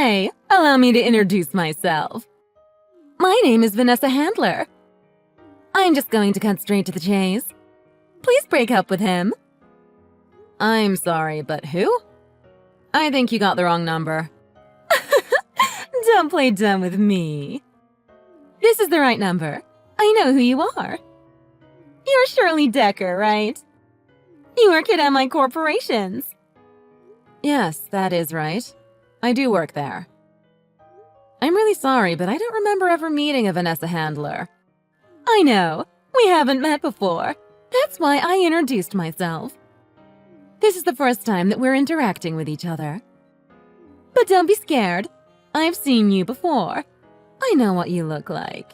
Hey, allow me to introduce myself. My name is Vanessa Handler. I'm just going to cut straight to the chase. Please break up with him. I'm sorry, but who? I think you got the wrong number. Don't play dumb with me. This is the right number. I know who you are. You're Shirley Decker, right? You work at MI Corporations. Yes, that is right. I do work there. I'm really sorry, but I don't remember ever meeting a Vanessa Handler. I know. We haven't met before. That's why I introduced myself. This is the first time that we're interacting with each other. But don't be scared. I've seen you before. I know what you look like.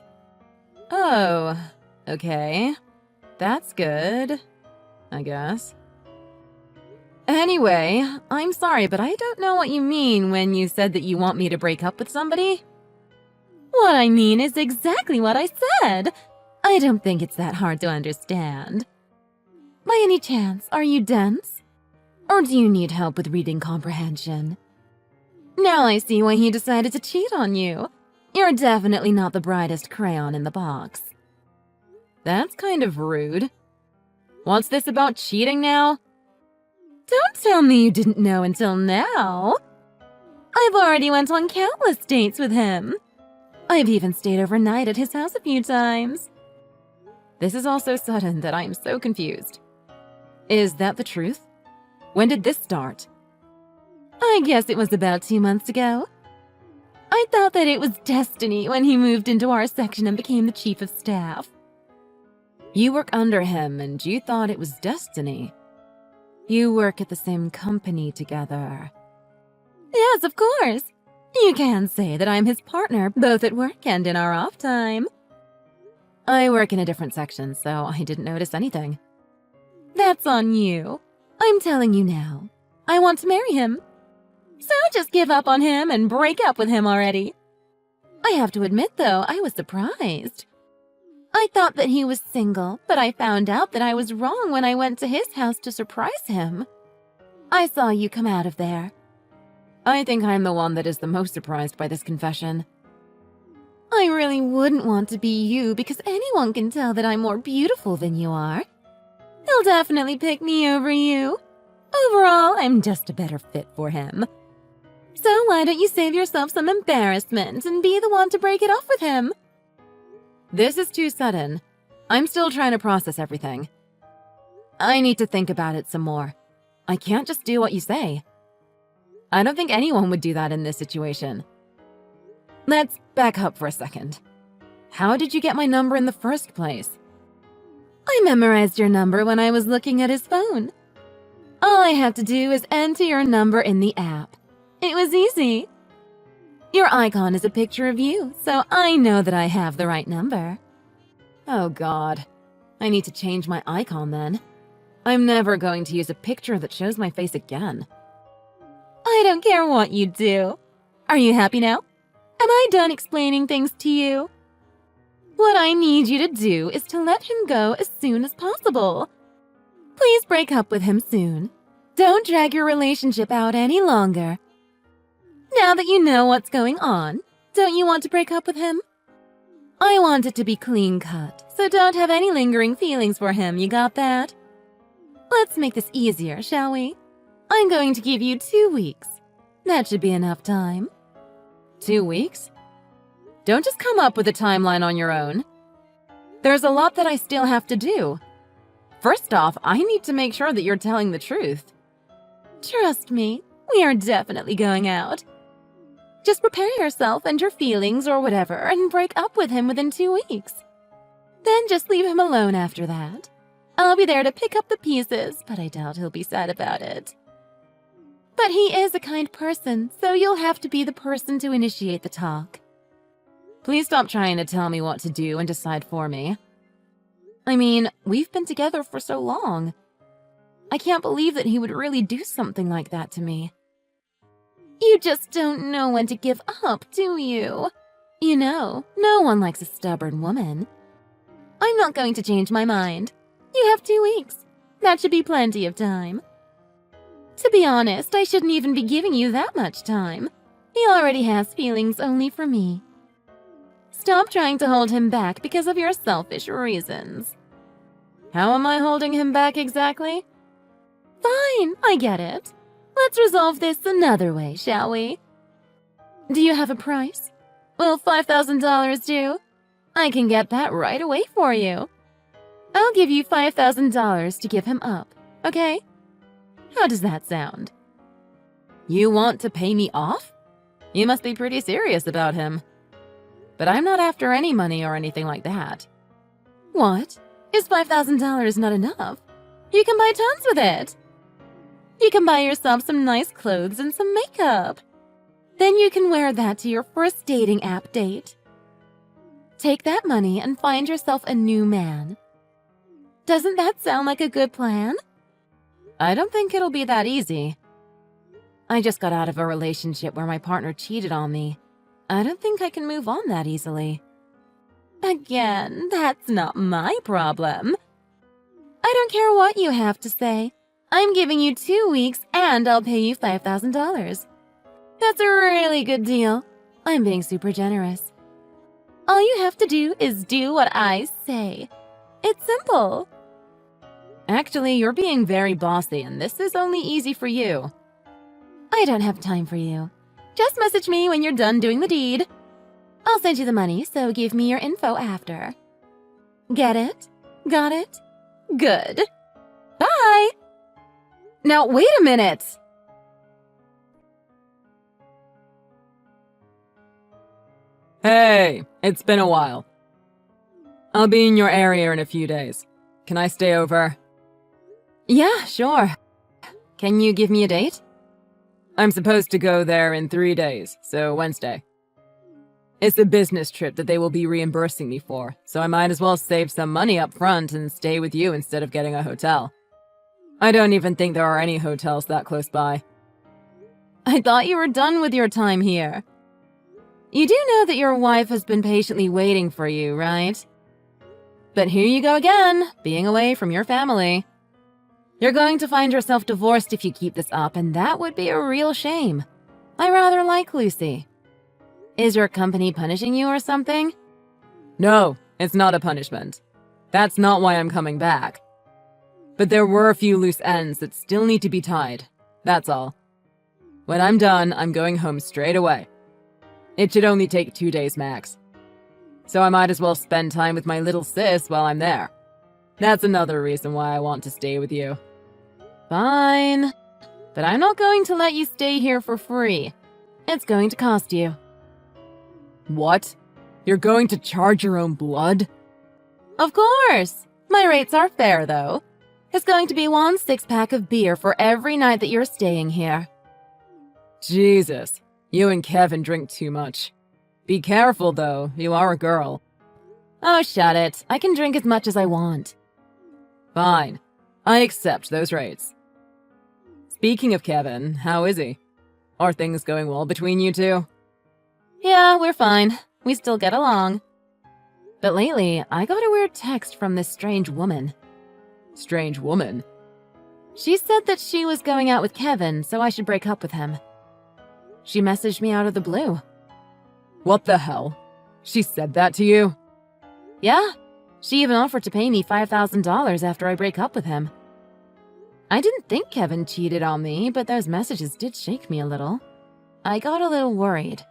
Oh, okay. That's good, I guess. Anyway, I'm sorry, but I don't know what you mean when you said that you want me to break up with somebody. What I mean is exactly what I said. I don't think it's that hard to understand. By any chance, are you dense? Or do you need help with reading comprehension? Now I see why he decided to cheat on you. You're definitely not the brightest crayon in the box. That's kind of rude. What's this about cheating now? Don't tell me you didn't know until now. I've already went on countless dates with him. I've even stayed overnight at his house a few times. This is all so sudden that I'm so confused. Is that the truth? When did this start? I guess it was about 2 months ago. I thought that it was destiny when he moved into our section and became the chief of staff. You work under him and you thought it was destiny. You work at the same company together. Yes, of course. You can say that I'm his partner, both at work and in our off time. I work in a different section, so I didn't notice anything. That's on you. I'm telling you now. I want to marry him. So just give up on him and break up with him already. I have to admit, though, I was surprised. I thought that he was single, but I found out that I was wrong when I went to his house to surprise him. I saw you come out of there. I think I'm the one that is the most surprised by this confession. I really wouldn't want to be you because anyone can tell that I'm more beautiful than you are. He'll definitely pick me over you. Overall, I'm just a better fit for him. So why don't you save yourself some embarrassment and be the one to break it off with him? This is too sudden. I'm still trying to process everything. I need to think about it some more. I can't just do what you say. I don't think anyone would do that in this situation. Let's back up for a second. How did you get my number in the first place? I memorized your number when I was looking at his phone. All I had to do is enter your number in the app. It was easy. Your icon is a picture of you, so I know that I have the right number. Oh God, I need to change my icon then. I'm never going to use a picture that shows my face again. I don't care what you do. Are you happy now? Am I done explaining things to you? What I need you to do is to let him go as soon as possible. Please break up with him soon. Don't drag your relationship out any longer. Now that you know what's going on, don't you want to break up with him? I want it to be clean cut, so don't have any lingering feelings for him, you got that? Let's make this easier, shall we? I'm going to give you 2 weeks. That should be enough time. 2 weeks? Don't just come up with a timeline on your own. There's a lot that I still have to do. First off, I need to make sure that you're telling the truth. Trust me, we are definitely going out. Just prepare yourself and your feelings or whatever and break up with him within 2 weeks. Then just leave him alone after that. I'll be there to pick up the pieces, but I doubt he'll be sad about it. But he is a kind person, so you'll have to be the person to initiate the talk. Please stop trying to tell me what to do and decide for me. I mean, we've been together for so long. I can't believe that he would really do something like that to me. You just don't know when to give up, do you? You know, no one likes a stubborn woman. I'm not going to change my mind. You have 2 weeks. That should be plenty of time. To be honest, I shouldn't even be giving you that much time. He already has feelings only for me. Stop trying to hold him back because of your selfish reasons. How am I holding him back exactly? Fine, I get it. Let's resolve this another way, shall we? Do you have a price? Will $5,000 do? I can get that right away for you. I'll give you $5,000 to give him up, okay? How does that sound? You want to pay me off? You must be pretty serious about him. But I'm not after any money or anything like that. What? Is $5,000 not enough? You can buy tons with it. You can buy yourself some nice clothes and some makeup. Then you can wear that to your first dating app date. Take that money and find yourself a new man. Doesn't that sound like a good plan? I don't think it'll be that easy. I just got out of a relationship where my partner cheated on me. I don't think I can move on that easily. Again, that's not my problem. I don't care what you have to say. I'm giving you 2 weeks and I'll pay you $5,000. That's a really good deal. I'm being super generous. All you have to do is do what I say. It's simple. Actually, you're being very bossy and this is only easy for you. I don't have time for you. Just message me when you're done doing the deed. I'll send you the money, so give me your info after. Get it? Got it? Good. Bye! Now, wait a minute! Hey, it's been a while. I'll be in your area in a few days. Can I stay over? Yeah, sure. Can you give me a date? I'm supposed to go there in 3 days, so Wednesday. It's a business trip that they will be reimbursing me for, so I might as well save some money up front and stay with you instead of getting a hotel. I don't even think there are any hotels that close by. I thought you were done with your time here. You do know that your wife has been patiently waiting for you, right? But here you go again, being away from your family. You're going to find yourself divorced if you keep this up, and that would be a real shame. I rather like Lucy. Is your company punishing you or something? No, it's not a punishment. That's not why I'm coming back. But there were a few loose ends that still need to be tied. That's all. When I'm done, I'm going home straight away. It should only take 2 days max. So I might as well spend time with my little sis while I'm there. That's another reason why I want to stay with you. Fine. But I'm not going to let you stay here for free. It's going to cost you. What? You're going to charge your own blood? Of course! My rates are fair, though. It's going to be 1 6-pack of beer for every night that you're staying here. Jesus, you and Kevin drink too much. Be careful, though. You are a girl. Oh, shut it. I can drink as much as I want. Fine. I accept those rates. Speaking of Kevin, how is he? Are things going well between you two? Yeah, we're fine. We still get along. But lately, I got a weird text from this strange woman. Strange woman? She said that she was going out with Kevin, so I should break up with him. She messaged me out of the blue. What the hell? She said that to you? Yeah. She even offered to pay me $5,000 after I break up with him. I didn't think Kevin cheated on me, but those messages did shake me a little. I got a little worried.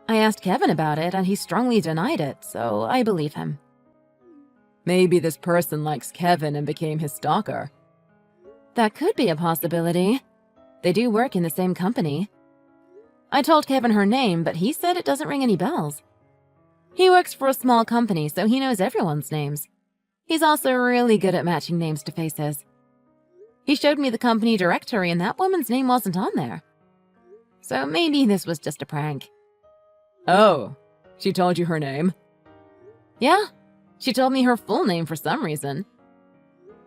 I asked Kevin about it, and he strongly denied it, so I believe him. Maybe this person likes Kevin and became his stalker. That could be a possibility. They do work in the same company. I told Kevin her name, but he said it doesn't ring any bells. He works for a small company, so he knows everyone's names. He's also really good at matching names to faces. He showed me the company directory, and that woman's name wasn't on there. So maybe this was just a prank. Oh, she told you her name? Yeah, she told me her full name for some reason.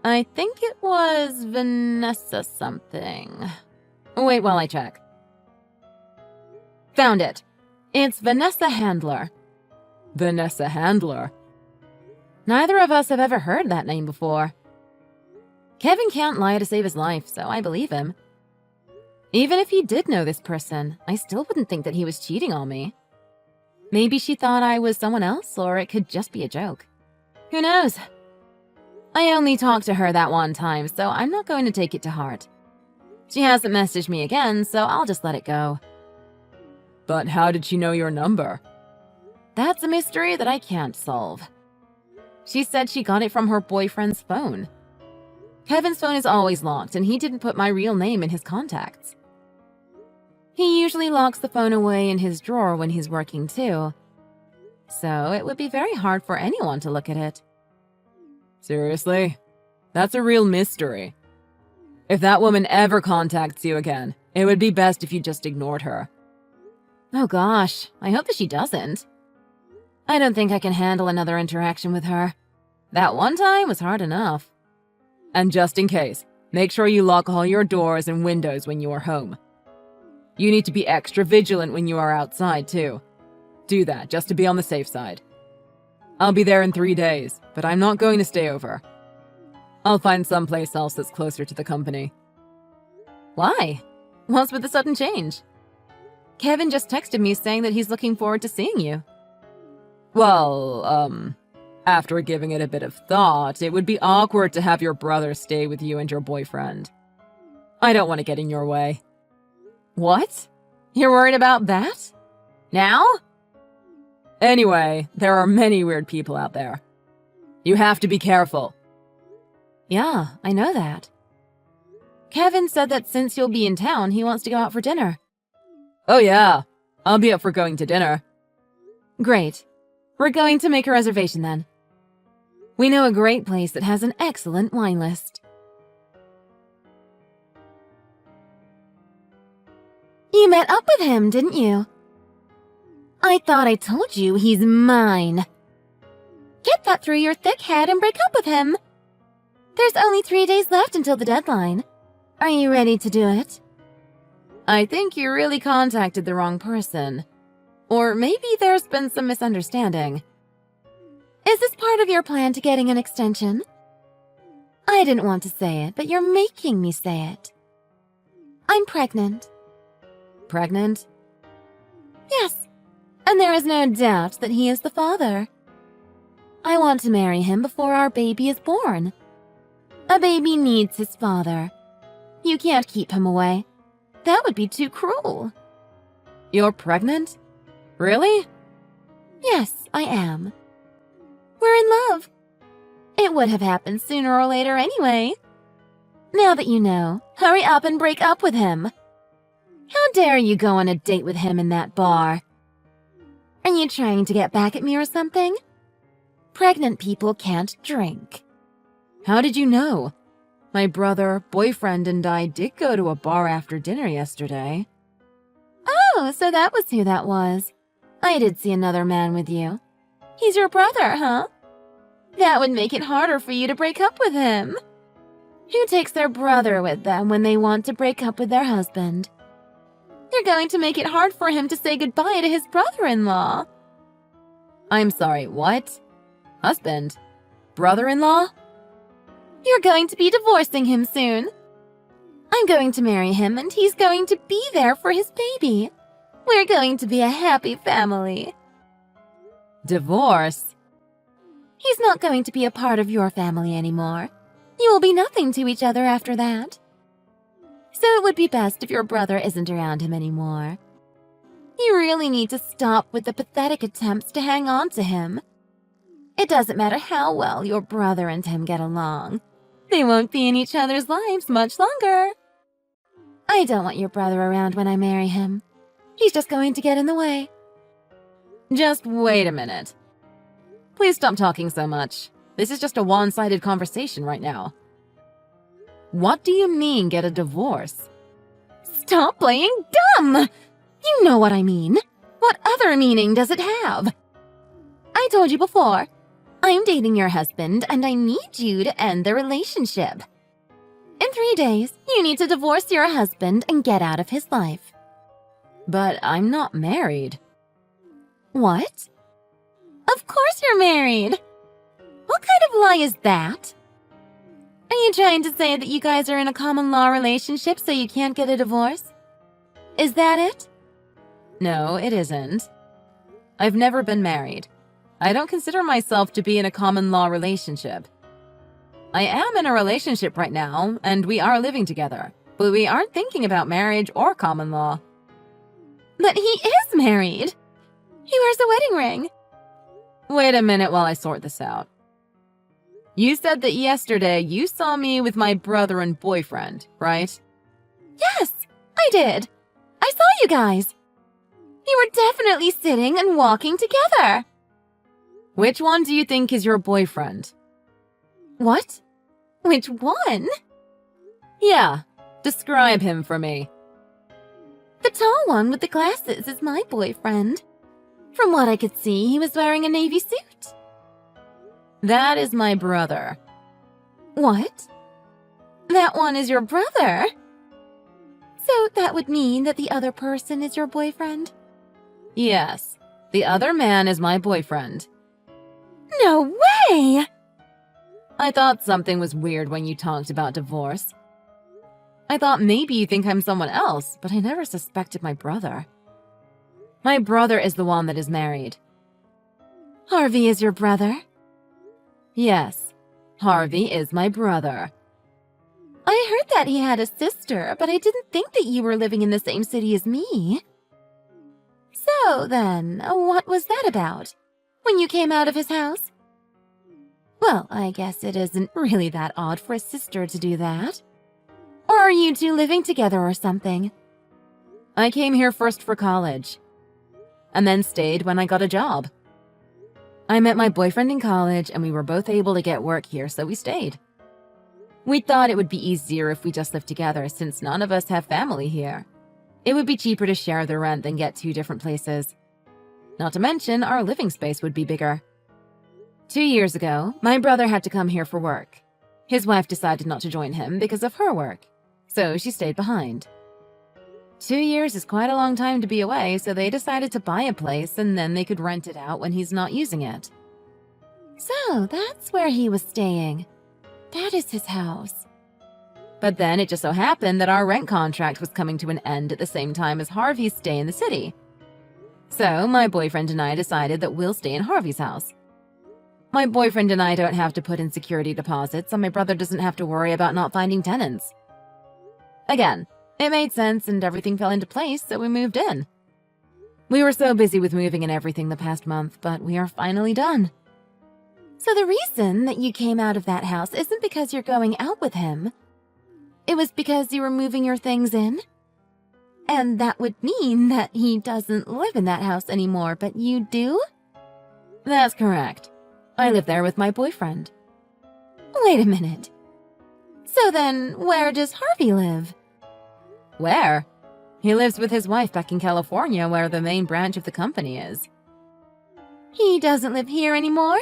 I think it was Vanessa something. Wait while I check. Found it. It's Vanessa Handler. Vanessa Handler? Neither of us have ever heard that name before. Kevin can't lie to save his life, so I believe him. Even if he did know this person, I still wouldn't think that he was cheating on me. Maybe she thought I was someone else, or it could just be a joke. Who knows? I only talked to her that one time, so I'm not going to take it to heart. She hasn't messaged me again, so I'll just let it go. But how did she know your number? That's a mystery that I can't solve. She said she got it from her boyfriend's phone. Kevin's phone is always locked, and he didn't put my real name in his contacts. He usually locks the phone away in his drawer when he's working too, so it would be very hard for anyone to look at it. Seriously? That's a real mystery. If that woman ever contacts you again, it would be best if you just ignored her. Oh gosh, I hope that she doesn't. I don't think I can handle another interaction with her. That one time was hard enough. And just in case, make sure you lock all your doors and windows when you are home. You need to be extra vigilant when you are outside, too. Do that, just to be on the safe side. I'll be there in 3 days, but I'm not going to stay over. I'll find someplace else that's closer to the company. Why? What's with the sudden change? Kevin just texted me saying that he's looking forward to seeing you. Well, after giving it a bit of thought, it would be awkward to have your brother stay with you and your boyfriend. I don't want to get in your way. What? You're worried about that? Now? Anyway, there are many weird people out there. You have to be careful. Yeah, I know that. Kevin said that since you'll be in town, he wants to go out for dinner. Oh yeah, I'll be up for going to dinner. Great. We're going to make a reservation then. We know a great place that has an excellent wine list. You met up with him, didn't you? I thought I told you he's mine. Get that through your thick head and break up with him. There's only 3 days left until the deadline. Are you ready to do it? I think you really contacted the wrong person. Or maybe there's been some misunderstanding. Is this part of your plan to getting an extension? I didn't want to say it, but you're making me say it. I'm pregnant. Pregnant? Yes, and there is no doubt that he is the father. I want to marry him before our baby is born. A baby needs his father. You can't keep him away. That would be too cruel. You're pregnant? Really? Yes, I am. We're in love. It would have happened sooner or later anyway. Now that you know, hurry up and break up with him. How dare you go on a date with him in that bar? Are you trying to get back at me or something? Pregnant people can't drink. How did you know? My brother, boyfriend, and I did go to a bar after dinner yesterday. Oh, so that was who that was. I did see another man with you. He's your brother, huh? That would make it harder for you to break up with him. Who takes their brother with them when they want to break up with their husband? You're going to make it hard for him to say goodbye to his brother-in-law. I'm sorry, what? Husband? Brother-in-law? You're going to be divorcing him soon. I'm going to marry him and he's going to be there for his baby. We're going to be a happy family. Divorce? He's not going to be a part of your family anymore. You will be nothing to each other after that. So it would be best if your brother isn't around him anymore. You really need to stop with the pathetic attempts to hang on to him. It doesn't matter how well your brother and him get along. They won't be in each other's lives much longer. I don't want your brother around when I marry him. He's just going to get in the way. Just wait a minute. Please stop talking so much. This is just a one-sided conversation right now. What do you mean, get a divorce? Stop playing dumb! You know what I mean. What other meaning does it have? I told you before, I'm dating your husband and I need you to end the relationship. In 3 days, you need to divorce your husband and get out of his life. But I'm not married. What? Of course you're married! What kind of lie is that? Are you trying to say that you guys are in a common law relationship so you can't get a divorce? Is that it? No, it isn't. I've never been married. I don't consider myself to be in a common law relationship. I am in a relationship right now, and we are living together, but we aren't thinking about marriage or common law. But he is married. He wears a wedding ring. Wait a minute while I sort this out. You said that yesterday you saw me with my brother and boyfriend, right? Yes, I did. I saw you guys. You were definitely sitting and walking together. Which one do you think is your boyfriend? What? Which one? Yeah, describe him for me. The tall one with the glasses is my boyfriend. From what I could see, he was wearing a navy suit. That is my brother. What? That one is your brother? So that would mean that the other person is your boyfriend? Yes, the other man is my boyfriend. No way! I thought something was weird when you talked about divorce. I thought maybe you think I'm someone else, but I never suspected my brother. My brother is the one that is married. Harvey is your brother? Yes, Harvey is my brother. I heard that he had a sister, but I didn't think that you were living in the same city as me. So then, what was that about? When you came out of his house? Well, I guess it isn't really that odd for a sister to do that. Or are you two living together or something? I came here first for college, and then stayed when I got a job. I met my boyfriend in college, and we were both able to get work here, so we stayed. We thought it would be easier if we just lived together since none of us have family here. It would be cheaper to share the rent than get two different places. Not to mention, our living space would be bigger. 2 years ago, my brother had to come here for work. His wife decided not to join him because of her work, so she stayed behind. 2 years is quite a long time to be away, so they decided to buy a place and then they could rent it out when he's not using it. So that's where he was staying. That is his house. But then it just so happened that our rent contract was coming to an end at the same time as Harvey's stay in the city. So my boyfriend and I decided that we'll stay in Harvey's house. My boyfriend and I don't have to put in security deposits, and my brother doesn't have to worry about not finding tenants. Again, it made sense and everything fell into place, so we moved in. We were so busy with moving and everything the past month, but we are finally done. So the reason that you came out of that house isn't because you're going out with him. It was because you were moving your things in? And that would mean that he doesn't live in that house anymore, but you do? That's correct. I live there with my boyfriend. Wait a minute. So then, where does Harvey live? Where? He lives with his wife back in California, where the main branch of the company is. He doesn't live here anymore?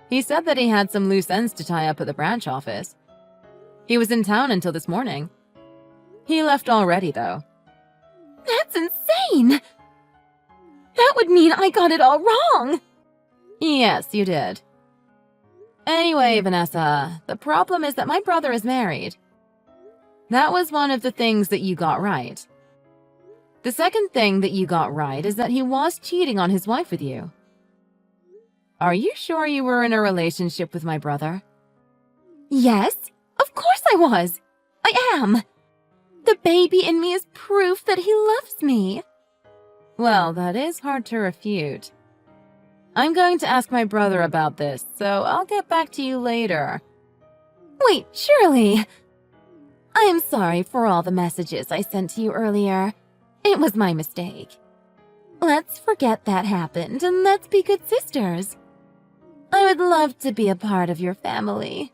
He said that he had some loose ends to tie up at the branch office. He was in town until this morning. He left already, though. That's insane! That would mean I got it all wrong! Yes, you did. Anyway, Vanessa, the problem is that my brother is married. That was one of the things that you got right. The second thing that you got right is that he was cheating on his wife with you. Are you sure you were in a relationship with my brother? Yes, of course I was. I am. The baby in me is proof that he loves me. Well, that is hard to refute. I'm going to ask my brother about this, so I'll get back to you later. Wait, Shirley. I am sorry for all the messages I sent to you earlier. It was my mistake. Let's forget that happened and let's be good sisters. I would love to be a part of your family.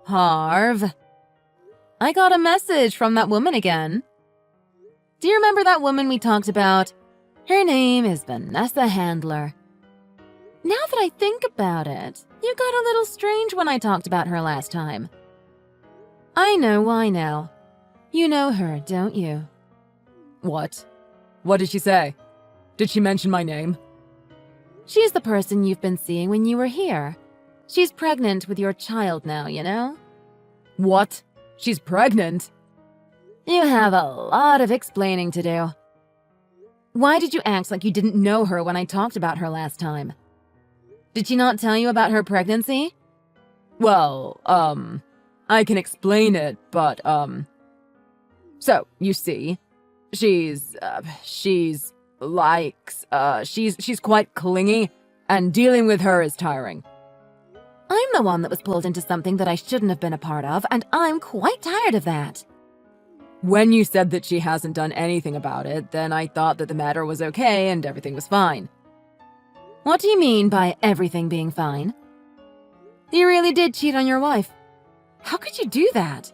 Harv, I got a message from that woman again. Do you remember that woman we talked about? Her name is Vanessa Handler. Now that I think about it, you got a little strange when I talked about her last time. I know why now. You know her, don't you? What? What did she say? Did she mention my name? She's the person you've been seeing when you were here. She's pregnant with your child now, you know? What? She's pregnant? You have a lot of explaining to do. Why did you act like you didn't know her when I talked about her last time? Did she not tell you about her pregnancy? Well, I can explain it, but, so, you see, she's quite clingy, and dealing with her is tiring. I'm the one that was pulled into something that I shouldn't have been a part of, and I'm quite tired of that. When you said that she hasn't done anything about it, then I thought that the matter was okay and everything was fine. What do you mean by everything being fine? You really did cheat on your wife. How could you do that?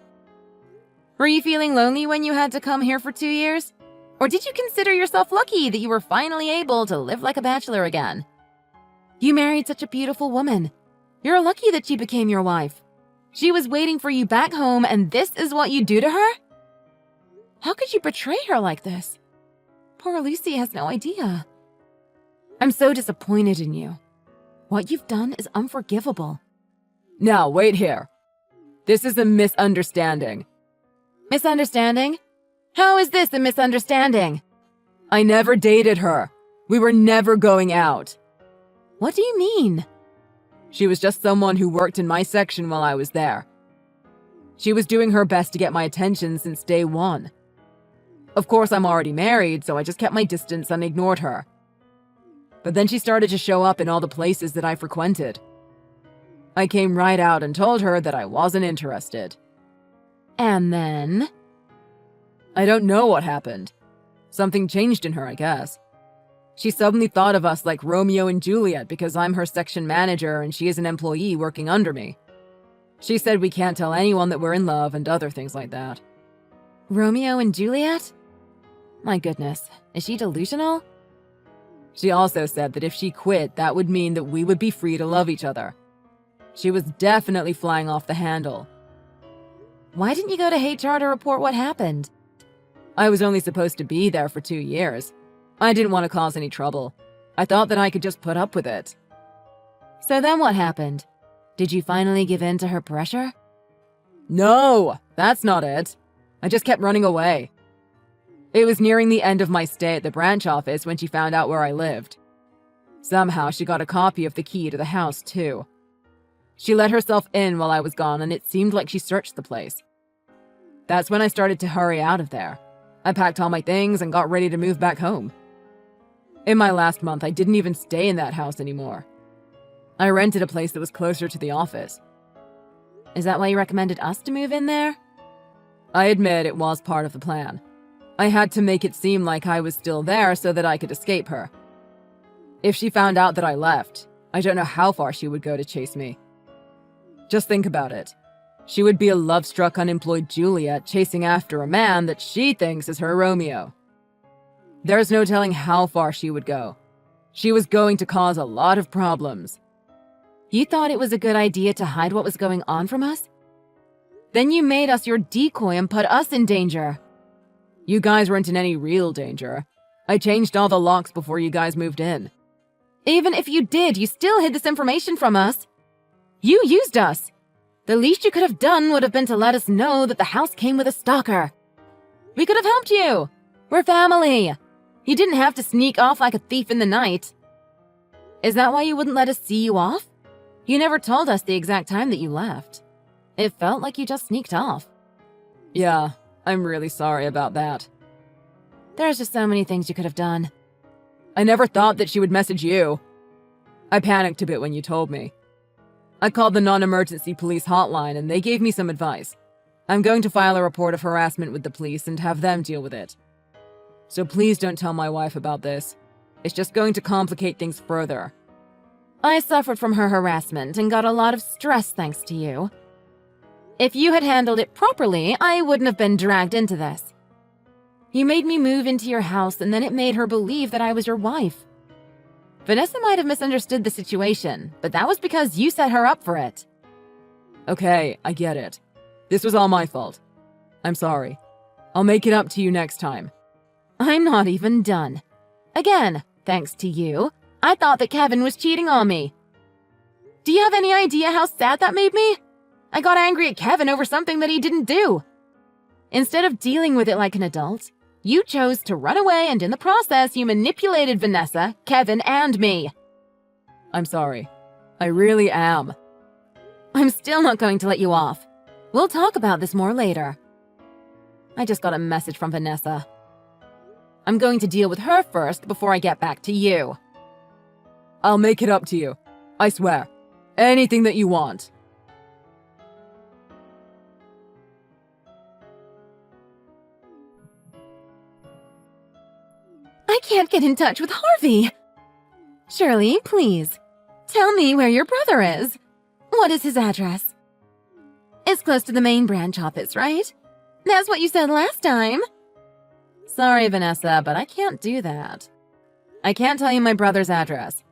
Were you feeling lonely when you had to come here for 2 years? Or did you consider yourself lucky that you were finally able to live like a bachelor again? You married such a beautiful woman. You're lucky that she became your wife. She was waiting for you back home, and this is what you do to her? How could you betray her like this? Poor Lucy has no idea. I'm so disappointed in you. What you've done is unforgivable. Now, wait here. This is a misunderstanding. Misunderstanding? How is this a misunderstanding? I never dated her. We were never going out. What do you mean? She was just someone who worked in my section while I was there. She was doing her best to get my attention since day one. Of course, I'm already married, so I just kept my distance and ignored her. But then she started to show up in all the places that I frequented. I came right out and told her that I wasn't interested. And then? I don't know what happened. Something changed in her, I guess. She suddenly thought of us like Romeo and Juliet because I'm her section manager and she is an employee working under me. She said we can't tell anyone that we're in love and other things like that. Romeo and Juliet? My goodness, is she delusional? She also said that if she quit, that would mean that we would be free to love each other. She was definitely flying off the handle. Why didn't you go to HR to report what happened? I was only supposed to be there for 2 years. I didn't want to cause any trouble. I thought that I could just put up with it. So then what happened? Did you finally give in to her pressure? No, that's not it. I just kept running away. It was nearing the end of my stay at the branch office when she found out where I lived. Somehow she got a copy of the key to the house, too. She let herself in while I was gone, and it seemed like she searched the place. That's when I started to hurry out of there. I packed all my things and got ready to move back home. In my last month, I didn't even stay in that house anymore. I rented a place that was closer to the office. Is that why you recommended us to move in there? I admit it was part of the plan. I had to make it seem like I was still there so that I could escape her. If she found out that I left, I don't know how far she would go to chase me. Just think about it. She would be a love-struck unemployed Juliet chasing after a man that she thinks is her Romeo. There's no telling how far she would go. She was going to cause a lot of problems. You thought it was a good idea to hide what was going on from us? Then you made us your decoy and put us in danger. You guys weren't in any real danger. I changed all the locks before you guys moved in. Even if you did, you still hid this information from us. You used us. The least you could have done would have been to let us know that the house came with a stalker. We could have helped you. We're family. You didn't have to sneak off like a thief in the night. Is that why you wouldn't let us see you off? You never told us the exact time that you left. It felt like you just sneaked off. Yeah, I'm really sorry about that. There's just so many things you could have done. I never thought that she would message you. I panicked a bit when you told me. I called the non-emergency police hotline and they gave me some advice. I'm going to file a report of harassment with the police and have them deal with it. So please don't tell my wife about this. It's just going to complicate things further. I suffered from her harassment and got a lot of stress thanks to you. If you had handled it properly, I wouldn't have been dragged into this. You made me move into your house and then it made her believe that I was your wife. Vanessa might have misunderstood the situation, but that was because you set her up for it. Okay, I get it. This was all my fault. I'm sorry. I'll make it up to you next time. I'm not even done. Again, thanks to you, I thought that Kevin was cheating on me. Do you have any idea how sad that made me? I got angry at Kevin over something that he didn't do. Instead of dealing with it like an adult, you chose to run away, and in the process, you manipulated Vanessa, Kevin, and me. I'm sorry. I really am. I'm still not going to let you off. We'll talk about this more later. I just got a message from Vanessa. I'm going to deal with her first before I get back to you. I'll make it up to you. I swear. Anything that you want. I can't get in touch with Harvey. Shirley, please, tell me where your brother is. What is his address? It's close to the main branch office, right? That's what you said last time. Sorry, Vanessa, but I can't do that. I can't tell you my brother's address.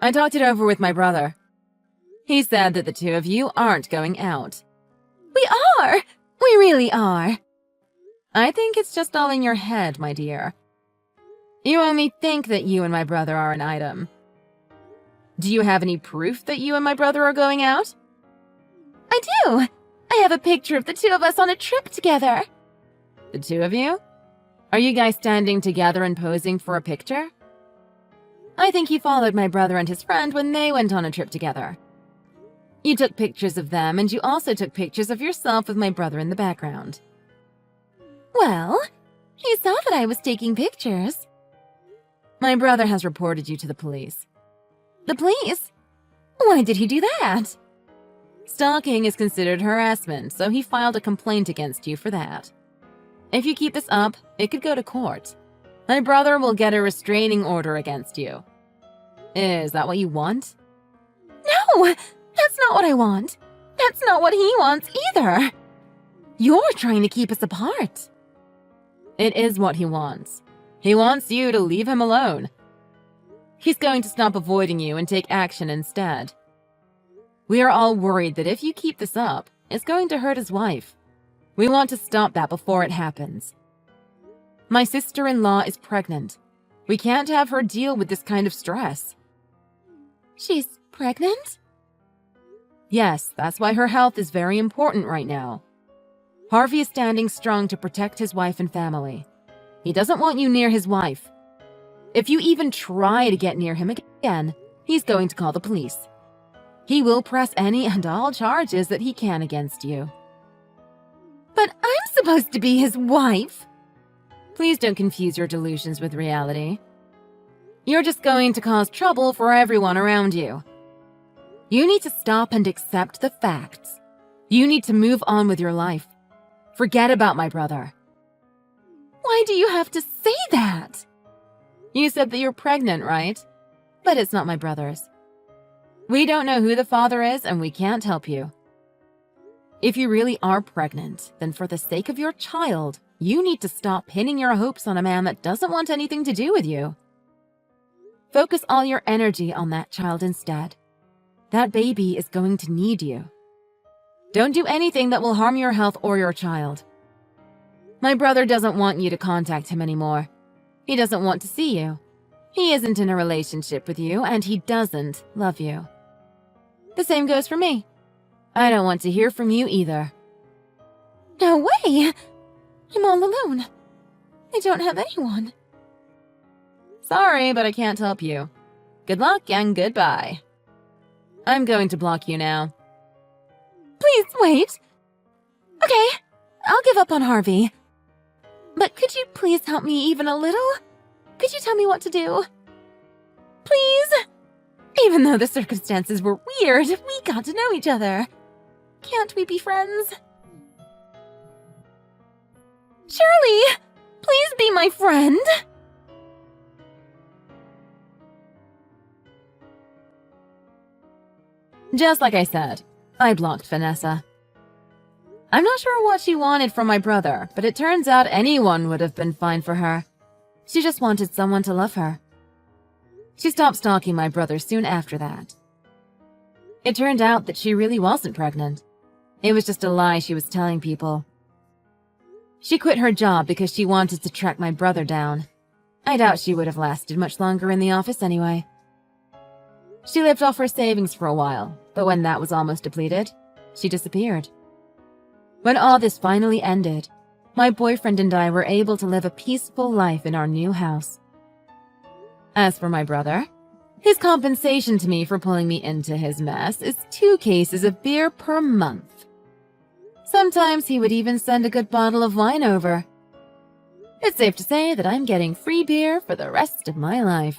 I talked it over with my brother. He said that the two of you aren't going out. We are! We really are. I think it's just all in your head, my dear. You only think that you and my brother are an item. Do you have any proof that you and my brother are going out? I do! I have a picture of the two of us on a trip together. The two of you? Are you guys standing together and posing for a picture? I think you followed my brother and his friend when they went on a trip together. You took pictures of them, and you also took pictures of yourself with my brother in the background. Well, he saw that I was taking pictures. My brother has reported you to the police. The police? Why did he do that? Stalking is considered harassment, so he filed a complaint against you for that. If you keep this up, it could go to court. My brother will get a restraining order against you. Is that what you want? No, that's not what I want. That's not what he wants either. You're trying to keep us apart. It is what he wants. He wants you to leave him alone. He's going to stop avoiding you and take action instead. We are all worried that if you keep this up, it's going to hurt his wife. We want to stop that before it happens. My sister-in-law is pregnant. We can't have her deal with this kind of stress. She's pregnant? Yes, that's why her health is very important right now. Harvey is standing strong to protect his wife and family. He doesn't want you near his wife. If you even try to get near him again, he's going to call the police. He will press any and all charges that he can against you. But I'm supposed to be his wife. Please don't confuse your delusions with reality. You're just going to cause trouble for everyone around you. You need to stop and accept the facts. You need to move on with your life. Forget about my brother. Why do you have to say that? You said that you're pregnant, right? But it's not my brother's. We don't know who the father is, and we can't help you. If you really are pregnant, then for the sake of your child, you need to stop pinning your hopes on a man that doesn't want anything to do with you. Focus all your energy on that child instead. That baby is going to need you. Don't do anything that will harm your health or your child. My brother doesn't want you to contact him anymore. He doesn't want to see you. He isn't in a relationship with you, and he doesn't love you. The same goes for me. I don't want to hear from you either. No way! I'm all alone. I don't have anyone. Sorry, but I can't help you. Good luck and goodbye. I'm going to block you now. Please wait. Okay, I'll give up on Harvey. But could you please help me even a little? Could you tell me what to do? Please? Even though the circumstances were weird, we got to know each other. Can't we be friends? Shirley! Please be my friend! Just like I said, I blocked Vanessa. I'm not sure what she wanted from my brother, but it turns out anyone would have been fine for her. She just wanted someone to love her. She stopped stalking my brother soon after that. It turned out that she really wasn't pregnant. It was just a lie she was telling people. She quit her job because she wanted to track my brother down. I doubt she would have lasted much longer in the office anyway. She lived off her savings for a while, but when that was almost depleted, she disappeared. When all this finally ended, my boyfriend and I were able to live a peaceful life in our new house. As for my brother, his compensation to me for pulling me into his mess is 2 cases of beer per month. Sometimes he would even send a good bottle of wine over. It's safe to say that I'm getting free beer for the rest of my life.